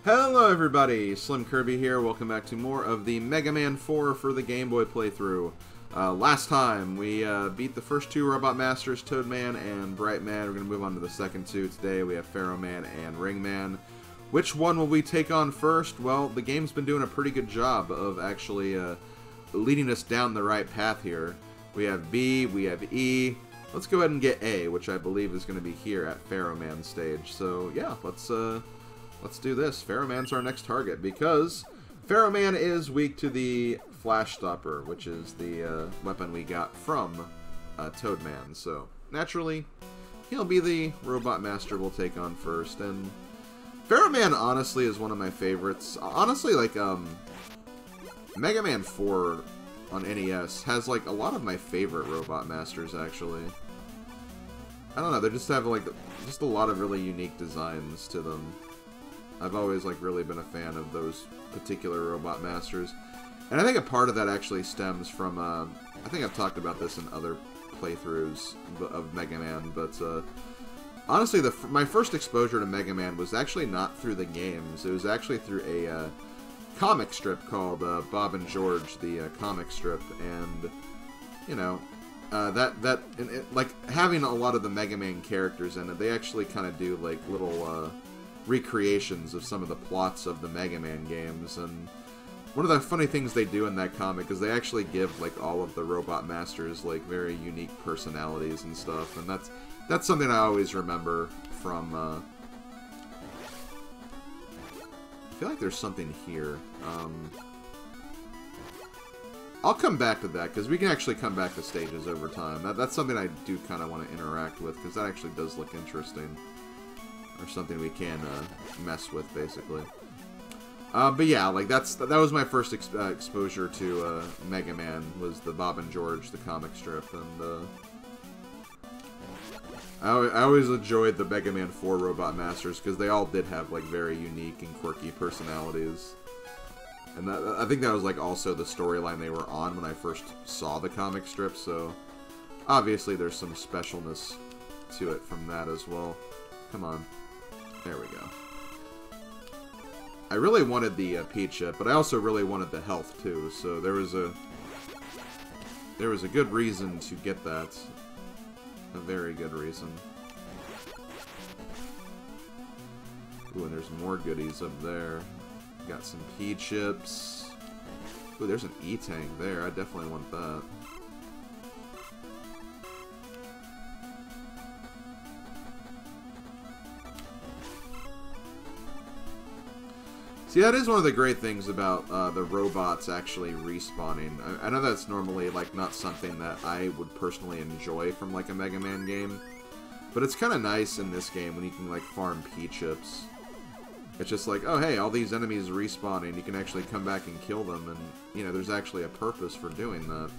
Hello everybody, SlimKirby here. Welcome back to more of the Mega Man 4 for the Game Boy playthrough. Last time we beat the first two Robot Masters, Toad Man and Bright Man. We're going to move on to the second two today. We have Pharaoh Man and Ring Man. Which one will we take on first? Well, the game's been doing a pretty good job of actually leading us down the right path here. We have B, we have E. Let's go ahead and get A, which I believe is going to be here at Pharaoh Man stage. So yeah, let's do this. Pharaoh Man's our next target because Pharaoh Man is weak to the Flash Stopper, which is the weapon we got from Toad Man. So naturally, he'll be the Robot Master we'll take on first. And Pharaoh Man honestly is one of my favorites. Honestly, like Mega Man 4 on NES has like a lot of my favorite Robot Masters actually. I don't know, they just have like just a lot of really unique designs to them. I've always like really been a fan of those particular Robot Masters. And I think a part of that actually stems from, I think I've talked about this in other playthroughs of Mega Man, but honestly, my first exposure to Mega Man was actually not through the games. It was actually through a comic strip called Bob and George, the comic strip, and, you know, like, having a lot of the Mega Man characters in it, they actually kind of do, like, little, recreations of some of the plots of the Mega Man games, and one of the funny things they do in that comic is they actually give like all of the Robot Masters like very unique personalities and stuff, and that's something I always remember from I feel like there's something here. I'll come back to that because we can actually come back to stages over time. That's something I do kind of want to interact with because that actually does look interesting. Or something we can mess with, basically. But yeah, like that was my first exposure to Mega Man, was the Bob and George, the comic strip, and I always enjoyed the Mega Man 4 Robot Masters because they all did have like very unique and quirky personalities, and I think that was like also the storyline they were on when I first saw the comic strip. So obviously there's some specialness to it from that as well. Come on. There we go. I really wanted the P chip, but I also really wanted the health too, so there was a good reason to get that. A very good reason. Ooh, and there's more goodies up there. Got some P chips. Ooh, there's an E tank there. I definitely want that. See, that is one of the great things about the robots actually respawning. I know that's normally like not something that I would personally enjoy from like a Mega Man game, but it's kind of nice in this game when you can like farm P chips. It's just like, oh hey, all these enemies respawning, you can actually come back and kill them, and you know, there's actually a purpose for doing that.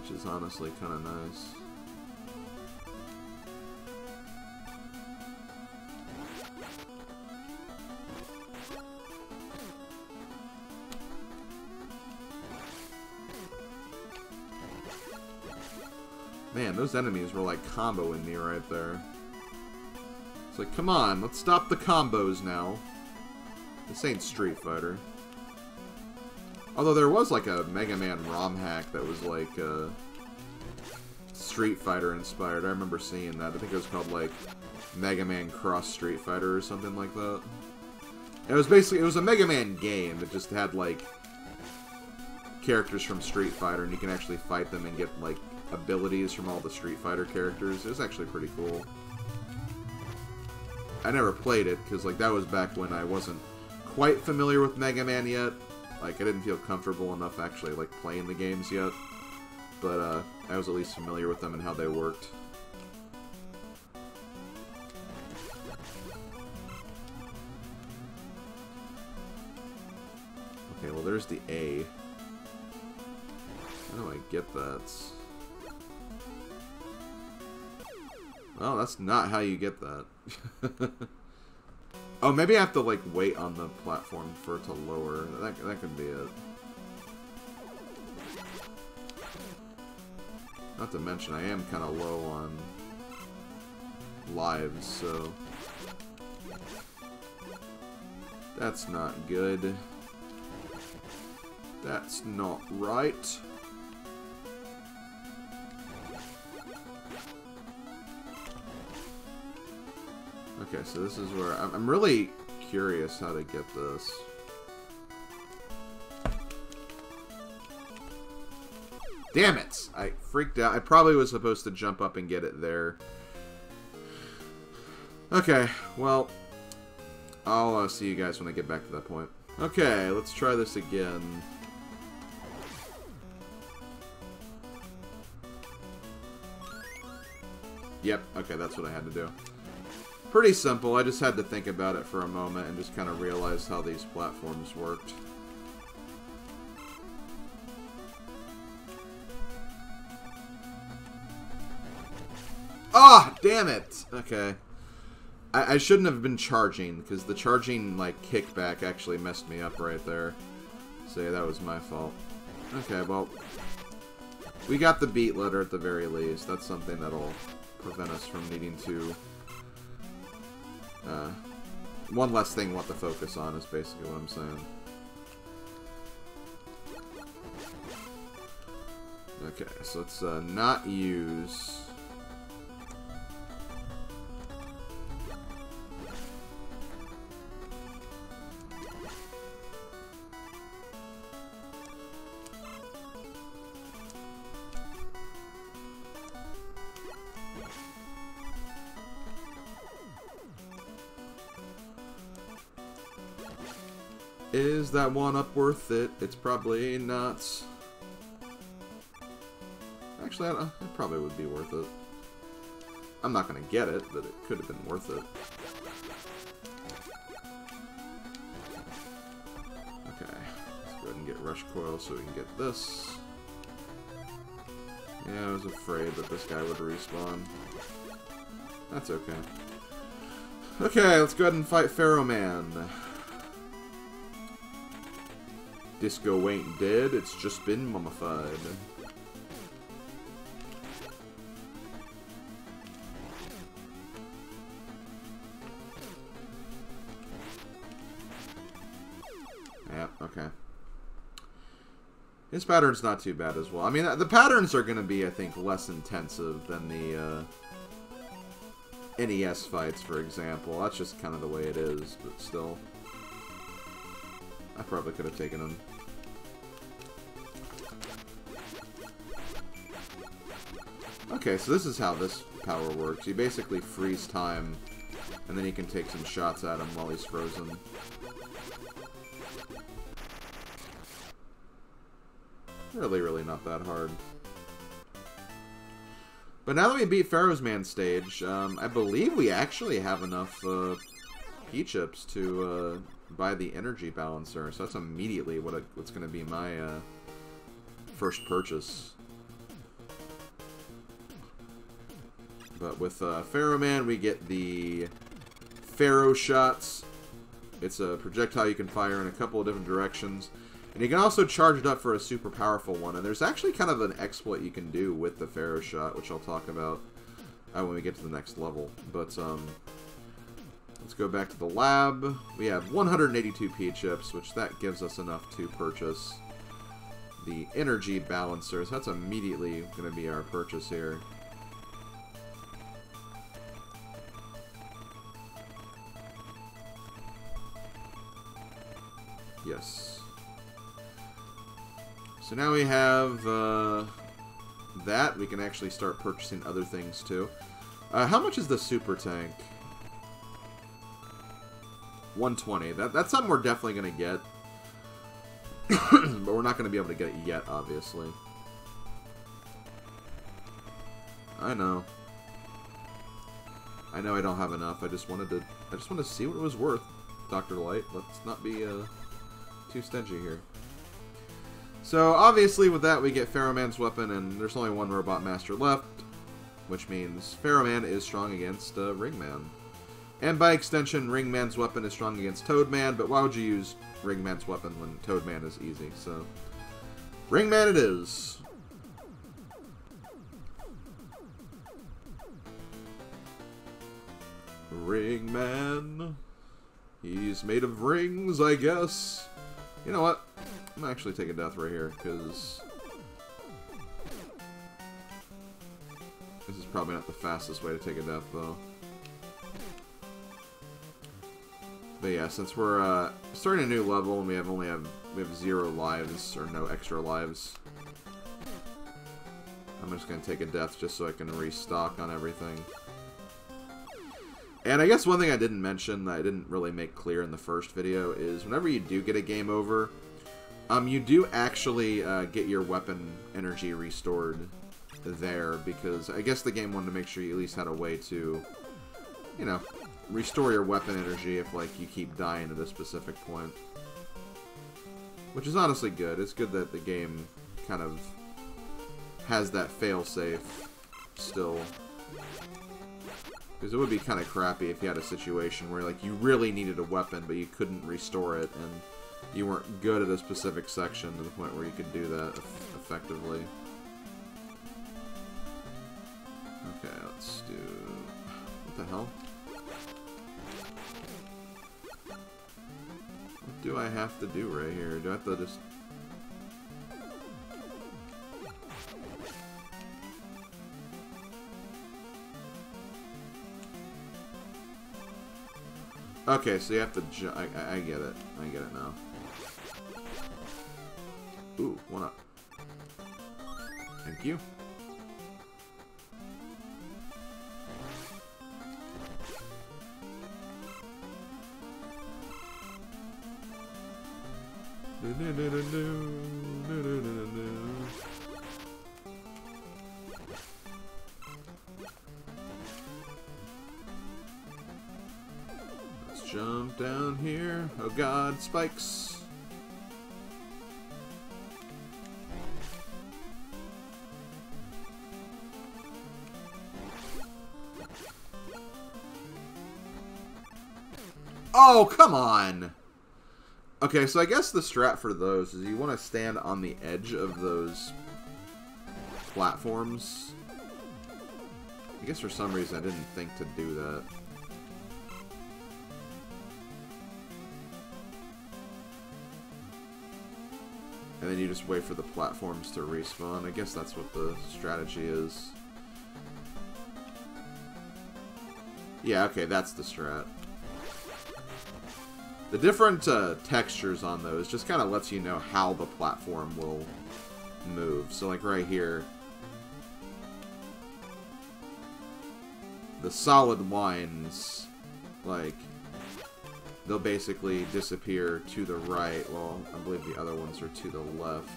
Which is honestly kind of nice. Man, those enemies were like comboing me right there. It's like, come on, let's stop the combos now. This ain't Street Fighter. Although there was like a Mega Man ROM hack that was like Street Fighter inspired. I remember seeing that. I think it was called like Mega Man Cross Street Fighter or something like that. It was basically, it was a Mega Man game that just had like characters from Street Fighter, and you can actually fight them and get like abilities from all the Street Fighter characters. It was actually pretty cool. I never played it because like that was back when I wasn't quite familiar with Mega Man yet. Like I didn't feel comfortable enough actually like playing the games yet, but I was at least familiar with them and how they worked. Okay, well there's the A. How do I get that? Well, that's not how you get that. Oh, maybe I have to, like, wait on the platform for it to lower. That could be it. Not to mention, I am kind of low on lives, so that's not good. That's not right. Okay, so this is where I'm really curious how to get this. Damn it! I freaked out. I probably was supposed to jump up and get it there. Okay, well, I'll see you guys when I get back to that point. Okay, let's try this again. Yep, okay, that's what I had to do. Pretty simple. I just had to think about it for a moment and just kind of realized how these platforms worked. Ah, damn it! Okay. I shouldn't have been charging, because the charging, like, kickback actually messed me up right there. So yeah, that was my fault. Okay, well, we got the beat letter at the very least. That's something that'll prevent us from needing to... one less thing we'll have to focus on is basically what I'm saying. Okay, so let's not use... Is that one-up worth it? It's probably not. Actually, it probably would be worth it. I'm not going to get it, but it could have been worth it. Okay, let's go ahead and get Rush Coil so we can get this. Yeah, I was afraid that this guy would respawn. That's okay. Okay, let's go ahead and fight Pharaoh Man. Disco ain't dead, it's just been mummified. Yeah, okay. His pattern's not too bad as well. I mean, the patterns are going to be, I think, less intensive than the NES fights, for example. That's just kind of the way it is, but still. I probably could have taken him. Okay, so this is how this power works. You basically freeze time, and then you can take some shots at him while he's frozen. Really, really not that hard. But now that we beat Pharaoh Man stage, I believe we actually have enough P-chips to buy the energy balancer. So that's immediately what's going to be my first purchase. But with Pharaoh Man, we get the Pharaoh Shots. It's a projectile you can fire in a couple of different directions. And you can also charge it up for a super powerful one. And there's actually kind of an exploit you can do with the Pharaoh Shot, which I'll talk about when we get to the next level. But let's go back to the lab. We have 182 P-chips, which that gives us enough to purchase the energy balancers. That's immediately going to be our purchase here. Yes. So now we have that. We can actually start purchasing other things too. How much is the super tank? 120. That's something we're definitely going to get. But we're not going to be able to get it yet, obviously. I know. I know I don't have enough. I just wanted to see what it was worth, Dr. Light. Let's not be too stingy here. So, obviously, with that, we get Pharaoh Man's weapon, and there's only one Robot Master left, which means Pharaoh Man is strong against Ring Man. And by extension, Ring Man's weapon is strong against Toad Man, but why would you use Ring Man's weapon when Toad Man is easy? So, Ring Man it is. Ring Man. He's made of rings, I guess. You know what? I'm gonna actually take a death right here, because this is probably not the fastest way to take a death, though. But yeah, since we're starting a new level and we have 0 lives or no extra lives, I'm just gonna take a death just so I can restock on everything. And I guess one thing I didn't mention that I didn't really make clear in the first video is whenever you do get a game over, you do actually get your weapon energy restored there, because I guess the game wanted to make sure you at least had a way to, you know, restore your weapon energy if, like, you keep dying at a specific point. Which is honestly good. It's good that the game kind of has that fail-safe still. Because it would be kind of crappy if you had a situation where, like, you really needed a weapon, but you couldn't restore it, and you weren't good at a specific section to the point where you could do that effectively. Okay, let's do... What the hell? What do I have to do right here? Do I have to just... Okay, so you have to jump. I get it. I get it now. Ooh, 1 up. Thank you. Jump down here. Oh god, spikes. Oh, come on! Okay, so I guess the strat for those is you want to stand on the edge of those platforms. I guess for some reason I didn't think to do that. And then you just wait for the platforms to respawn. I guess that's what the strategy is. Yeah, okay, that's the strat. The different textures on those just kind of lets you know how the platform will move. So, like, right here, the solid lines, like, they'll basically disappear to the right, while I believe the other ones are to the left.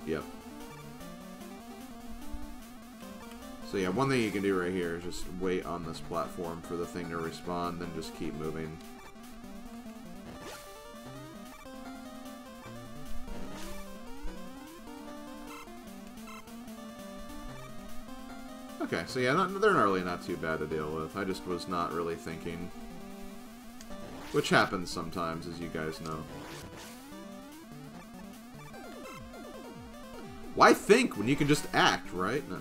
Yep. So yeah, one thing you can do right here is just wait on this platform for the thing to respawn, then just keep moving. Okay, so yeah, they're really not too bad to deal with. I just was not really thinking. Which happens sometimes, as you guys know. Why think when you can just act, right? No.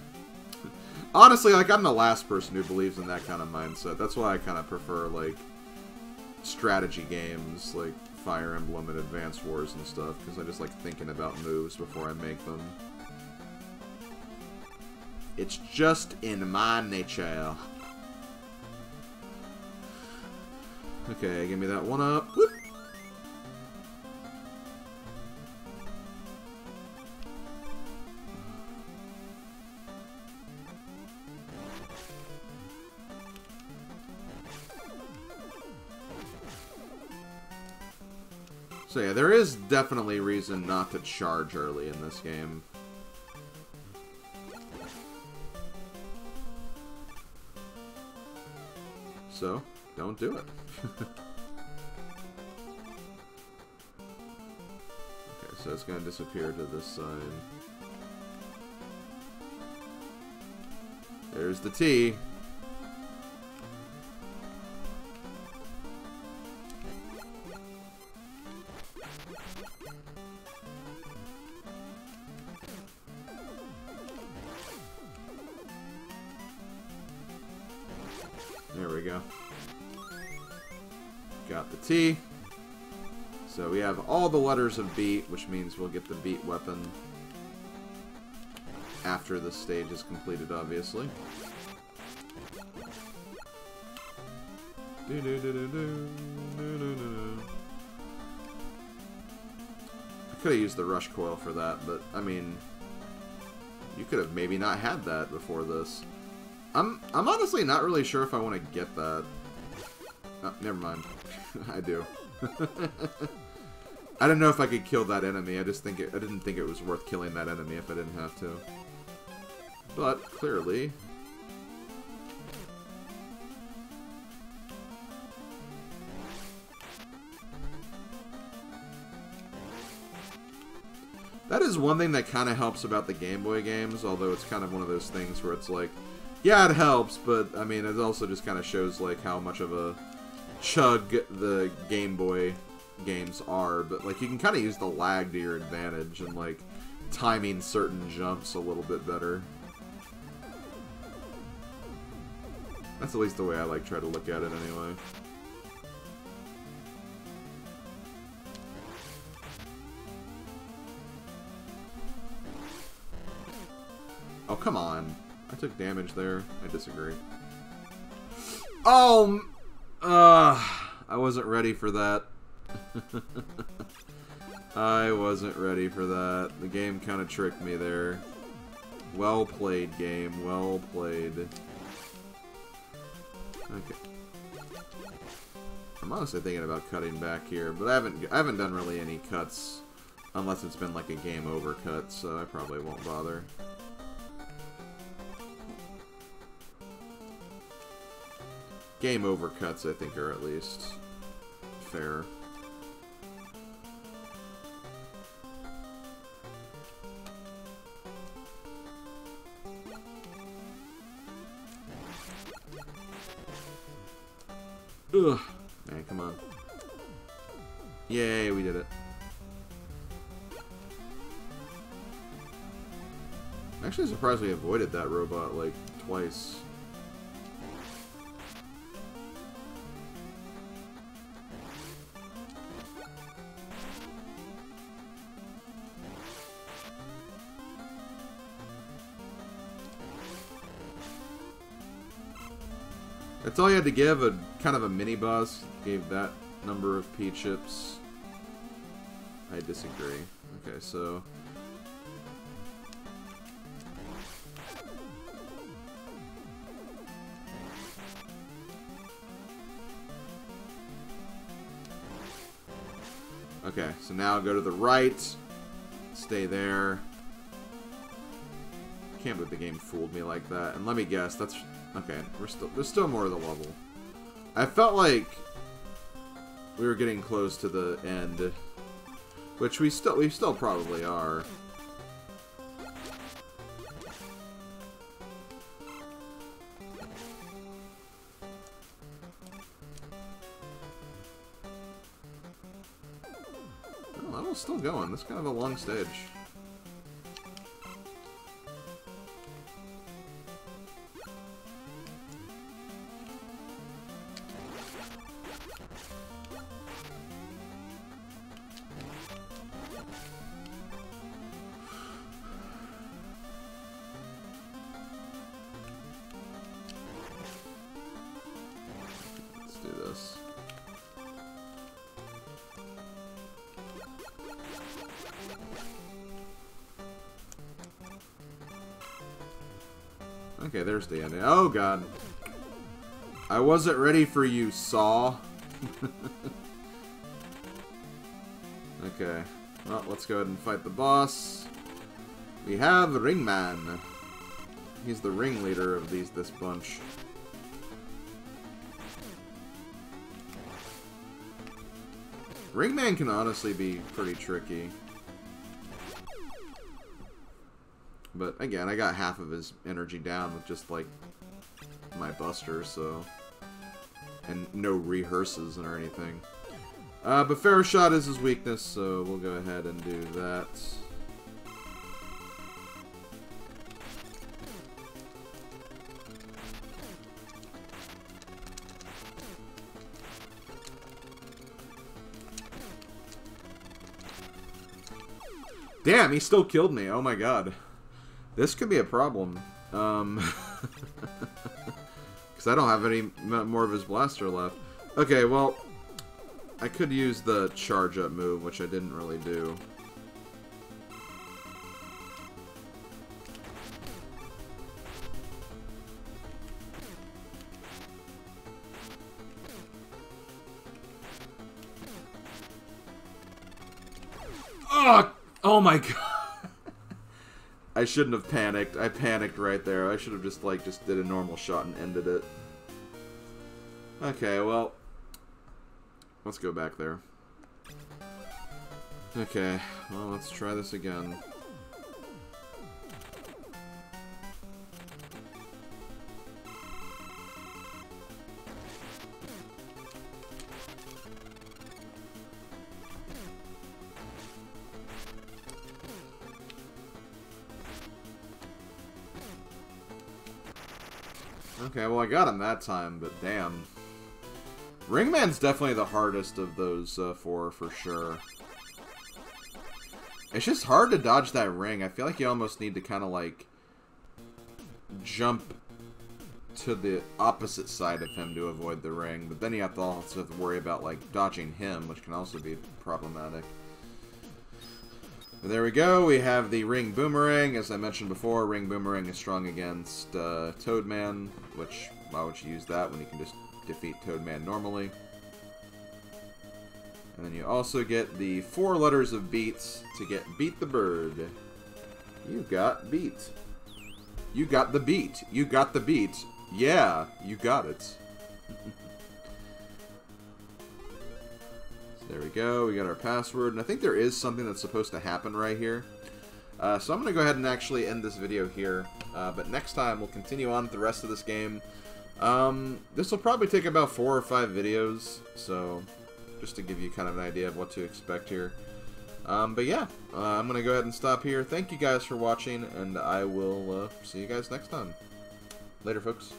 Honestly, like, I'm the last person who believes in that kind of mindset. That's why I kind of prefer, like, strategy games, like Fire Emblem and Advance Wars and stuff, because I just like thinking about moves before I make them. It's just in my nature. Okay, give me that 1 up. Whoop. So yeah, there is definitely reason not to charge early in this game. So, don't do it. Okay, so it's going to disappear to this side. There's the T. we go. Got the T. So we have all the letters of beat, which means we'll get the beat weapon after the stage is completed, obviously. I could have used the rush coil for that, but I mean, you could have maybe not had that before this. I'm honestly not really sure if I want to get that. Oh, never mind. I do. I didn't know if I could kill that enemy. I didn't think it was worth killing that enemy if I didn't have to. But clearly, that is one thing that kind of helps about the Game Boy games, although it's kind of one of those things where it's like, yeah, it helps, but I mean, it also just kind of shows like how much of a chug the Game Boy games are, but like you can kind of use the lag to your advantage and like timing certain jumps a little bit better. That's at least the way I like try to look at it anyway. Oh, come on. I took damage there. I disagree. Oh! I wasn't ready for that. I wasn't ready for that. The game kind of tricked me there. Well played, game. Well played. Okay. I'm honestly thinking about cutting back here, but I haven't done really any cuts unless it's been like a game over cut, so I probably won't bother. Game over cuts, I think, are at least fair. Ugh. Man, come on. Yay, we did it. I'm actually surprised we avoided that robot, like, twice. That's all you had to give, a kind of a mini-boss. Gave that number of P-chips. I disagree. Okay, so... Okay, so now go to the right. Stay there. Can't believe the game fooled me like that. And let me guess, that's... Okay, there's still more of the level. I felt like we were getting close to the end, which we still probably are. Oh, that one's still going. That's kind of a long stage. Okay, there's the ending. Oh, God. I wasn't ready for you, Saw. Okay. Well, let's go ahead and fight the boss. We have Ringman. He's the ringleader of this bunch. Ringman can honestly be pretty tricky. But again, I got half of his energy down with just like my buster, so, and no rehearses or anything. But Pharaoh Shot is his weakness, so we'll go ahead and do that. Damn, he still killed me. Oh my god. This could be a problem. Because I don't have any more of his blaster left. Okay, well, I could use the charge up move, which I didn't really do. Oh my god. I shouldn't have panicked. I panicked right there. I should have just did a normal shot and ended it. Okay, well, let's go back there. Okay, well, let's try this again. Okay, well, I got him that time, but damn. Ringman's definitely the hardest of those four, for sure. It's just hard to dodge that ring. I feel like you almost need to kind of, like, jump to the opposite side of him to avoid the ring. But then you have to also have to worry about, like, dodging him, which can also be problematic. But there we go. We have the Ring Boomerang. As I mentioned before, Ring Boomerang is strong against Toad Man, which, why would you use that when you can just defeat Toad Man normally? And then you also get the 4 letters of beats to get Beat the Bird. You got beat. You got the beat. You got the beat. Yeah, you got it. There we go, we got our password, and I think there is something that's supposed to happen right here. So I'm going to go ahead and actually end this video here, but next time we'll continue on with the rest of this game. This will probably take about 4 or 5 videos, so just to give you kind of an idea of what to expect here. But yeah, I'm going to go ahead and stop here. Thank you guys for watching, and I will see you guys next time. Later, folks.